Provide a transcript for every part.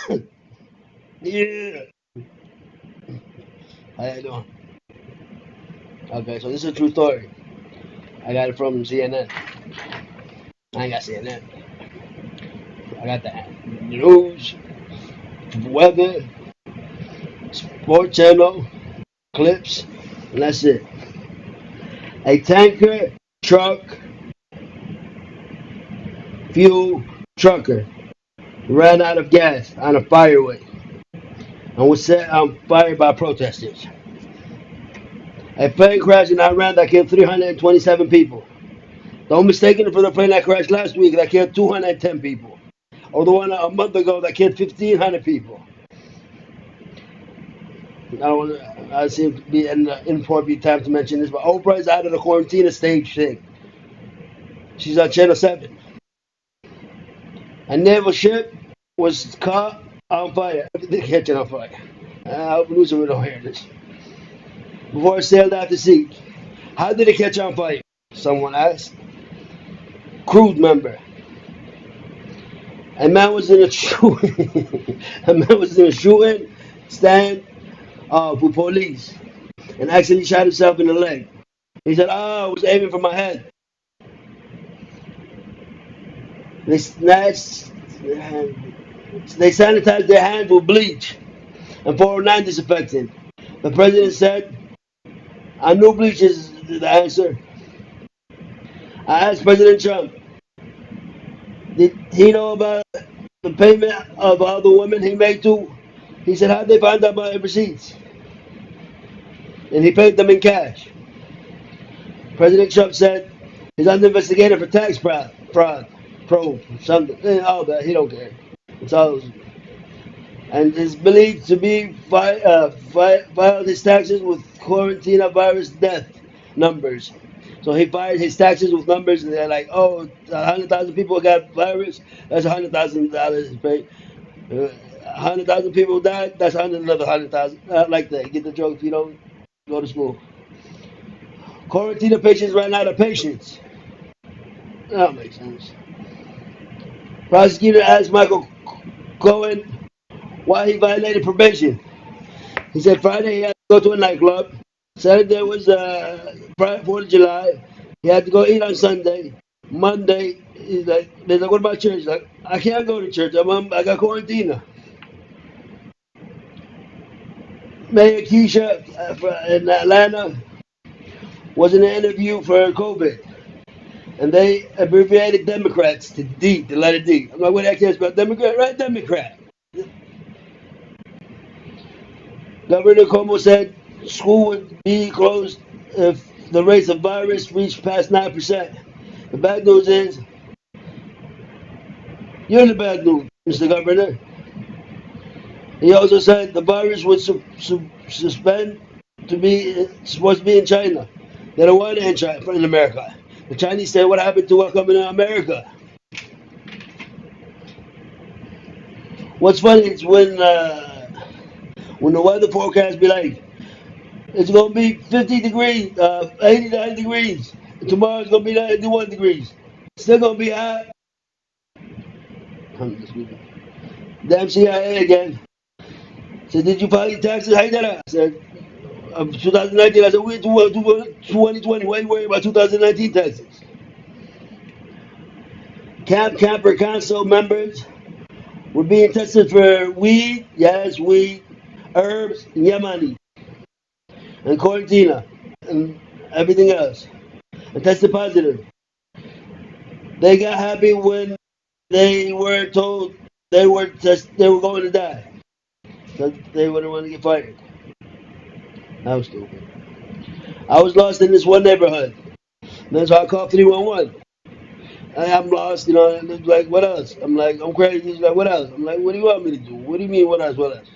Yeah. How you doing? Okay, so this is a true story. I got it from CNN. I ain't got CNN. I got the news, weather, sport channel, clips, and that's it. A tanker truck fuel trucker ran out of gas on a fireway and was set on fire by protesters. A plane crashed in Iran that killed 327 people. Don't mistake it for the plane that crashed last week that killed 210 people. Or the one a month ago that killed 1,500 people. I seem to be in inappropriate time to mention this, but Oprah is out of the quarantine stage thing. She's on Channel 7. A naval ship was caught on fire. They catch it on fire. I hope Lucifer don't hear this. Before it sailed out to sea. How did it catch on fire? Someone asked. Crew member. A man was in a shooting. A man was in a shooting stand with police and accidentally shot himself in the leg. He said, "Oh, I was aiming for my head." They snatched. They sanitized their hands with bleach and 409 disinfectant. The president said, "I knew bleach is the answer." I asked President Trump, did he know about the payment of all the women he made to? He said, how'd they find out my receipts? And he paid them in cash. President Trump said he's under investigation for tax fraud, probe, something. All that. He don't care. It's all. And is believed to be filed his taxes with coronavirus death numbers. So he filed his taxes with numbers, and they're like, oh, 100,000 people got virus, that's $100,000 paid. 100,000 people died, that's another 100,000. Like that. You get the joke if you don't go to school. Quarantine patients ran out of patients. That makes sense. Prosecutor asked Michael Cohen why he violated probation. He said Friday he had to go to a nightclub. Saturday was 4th of July. He had to go eat on Sunday. Monday, they're like, what about church? He's like, I can't go to church. I got quarantine. Mayor Keisha in Atlanta was in an interview for COVID. And they abbreviated Democrats to D, the letter D. I'm like, what that cares about Democrat? Right, Democrat. Governor Cuomo said school would be closed if the rates of virus reached past 9%. The bad news is, you're the bad news, Mr. Governor. He also said the virus would suspend to be supposed to be in China. They don't want it in China, in America. The Chinese say, what happened to what coming in America? What's funny is when the weather forecast be like, it's gonna be 50 degrees, 89 degrees. And tomorrow it's gonna be 91 degrees. Still gonna be hot. Damn CIA again. Said, did you file your taxes? How you did that? I said, 2019. I said, we're 2020. Why are you worried about 2019 taxes? Camper Council members were being tested for weed, yes, weed, herbs, and Yemeni, and quarantina, and everything else, and tested positive. They got happy when they were told they were going to die. So they wouldn't want to get fired. That was stupid. I was lost in this one neighborhood. That's why I called 311. I'm lost, like, what else? I'm like, I'm crazy. He's like, what else? I'm like, what do you want me to do? What do you mean, what else? What else?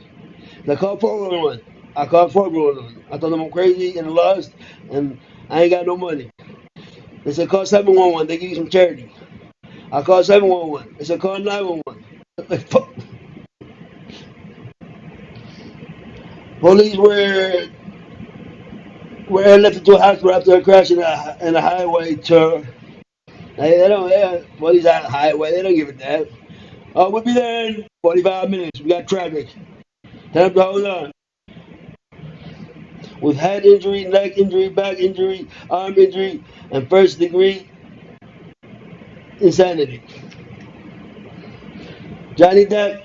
They called 411. I called 411. I told them I'm crazy and lost and I ain't got no money. They said, call 711. They give you some charity. I called 711. They said, call 911. Like, fuck. Police were airlifted to a hospital after a crash in a highway tour. They don't, police on a highway, they don't give a damn. Oh, we'll be there in 45 minutes. We got traffic. Tell them to hold on. With head injury, neck injury, back injury, arm injury, and first degree insanity. Johnny Depp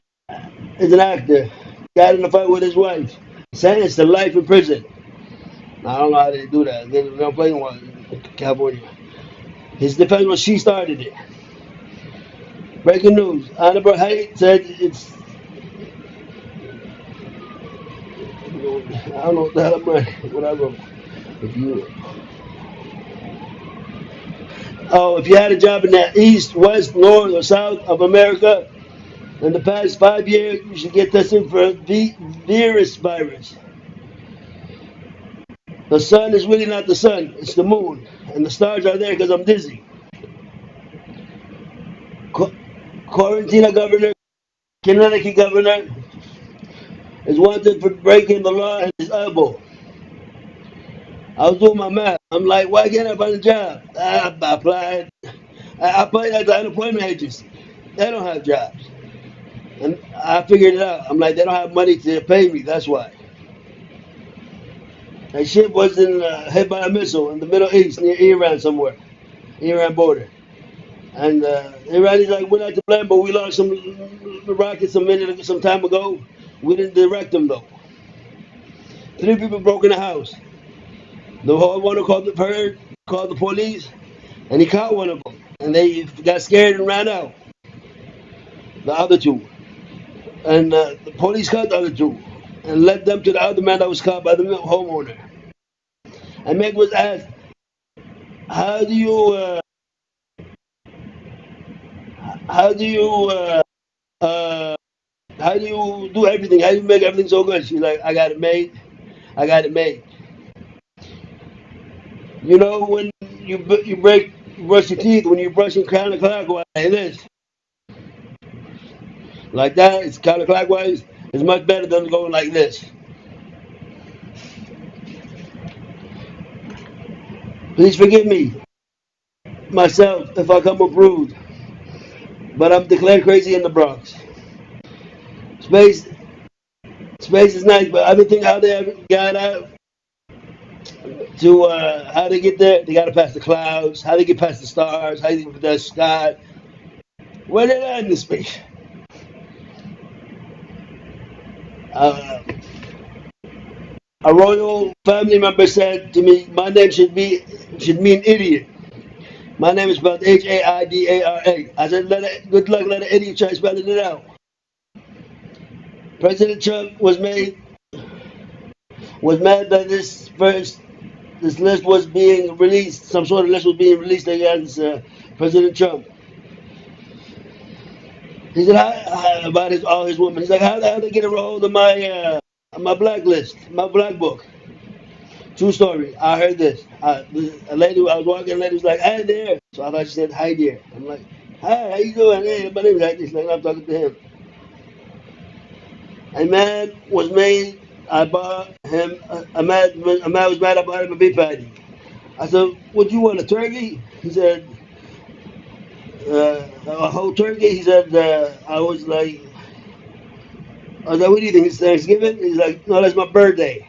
is an actor. Got in a fight with his wife. Sentenced to life in prison. I don't know how they do that. They're not playing one in California. His defense was she started it. Breaking news. Annabelle Haight said it's. I don't know what the hell I'm writing. What I wrote. If you. Oh, if you had a job in the east, west, north, or south of America in the past 5 years, you should get tested for virus. The sun is really not the sun; it's the moon, and the stars are there because I'm dizzy. Qu- Quarantina governor, Connecticut governor, is wanted for breaking the law and his elbow. I was doing my math. I'm like, why can't I find a job? I applied. I applied at the unemployment agency. They don't have jobs. And I figured it out. I'm like, they don't have money to pay me. That's why. That ship was hit by a missile in the Middle East near Iran somewhere, Iran border. And Iranians like, we're not to blame, but we lost some rockets some time ago. We didn't direct them though. 3 people broke in the house. The whole one called the police, and he caught one of them. And they got scared and ran out. The other two, and the police caught the other two, and led them to the other man that was caught by the homeowner. And Meg was asked, "How do you, how do you, uh, how do you do everything? How do you make everything so good?" She's like, "I got it made. I got it made." You know when you brush your teeth when you're brushing counterclockwise like this, like that. It's counterclockwise. It's much better than going like this. Please forgive me, myself, if I come approved, but I'm declared crazy in the Bronx. Space, space is nice, but I don't think how they ever got out to how they get there. They got to pass the clouds. How they get past the stars? How they get past the sky? Where they land in space? Uh, a royal family member said to me, "My name should mean idiot. My name is spelled Haidara." I said, "Good luck. Let an idiot try spelling it out." President Trump was mad that this list was being released. Some sort of list was being released against President Trump. He said about all his women. He's like, how they get a hold of my blacklist, my black book? True story. I heard this. A lady, I was walking, a lady was like, "Hi there." So I thought she said, "Hi dear." I'm like, "Hi, how you doing?" "Hey, my name is like this." Like I'm talking to him. A man was made. I bought him. A man was mad. I bought him a beef patty. I said, "Would you want a turkey?" He said, "A whole turkey." He said, I was like, "What do you think? It's Thanksgiving?" He's like, "No, that's my birthday."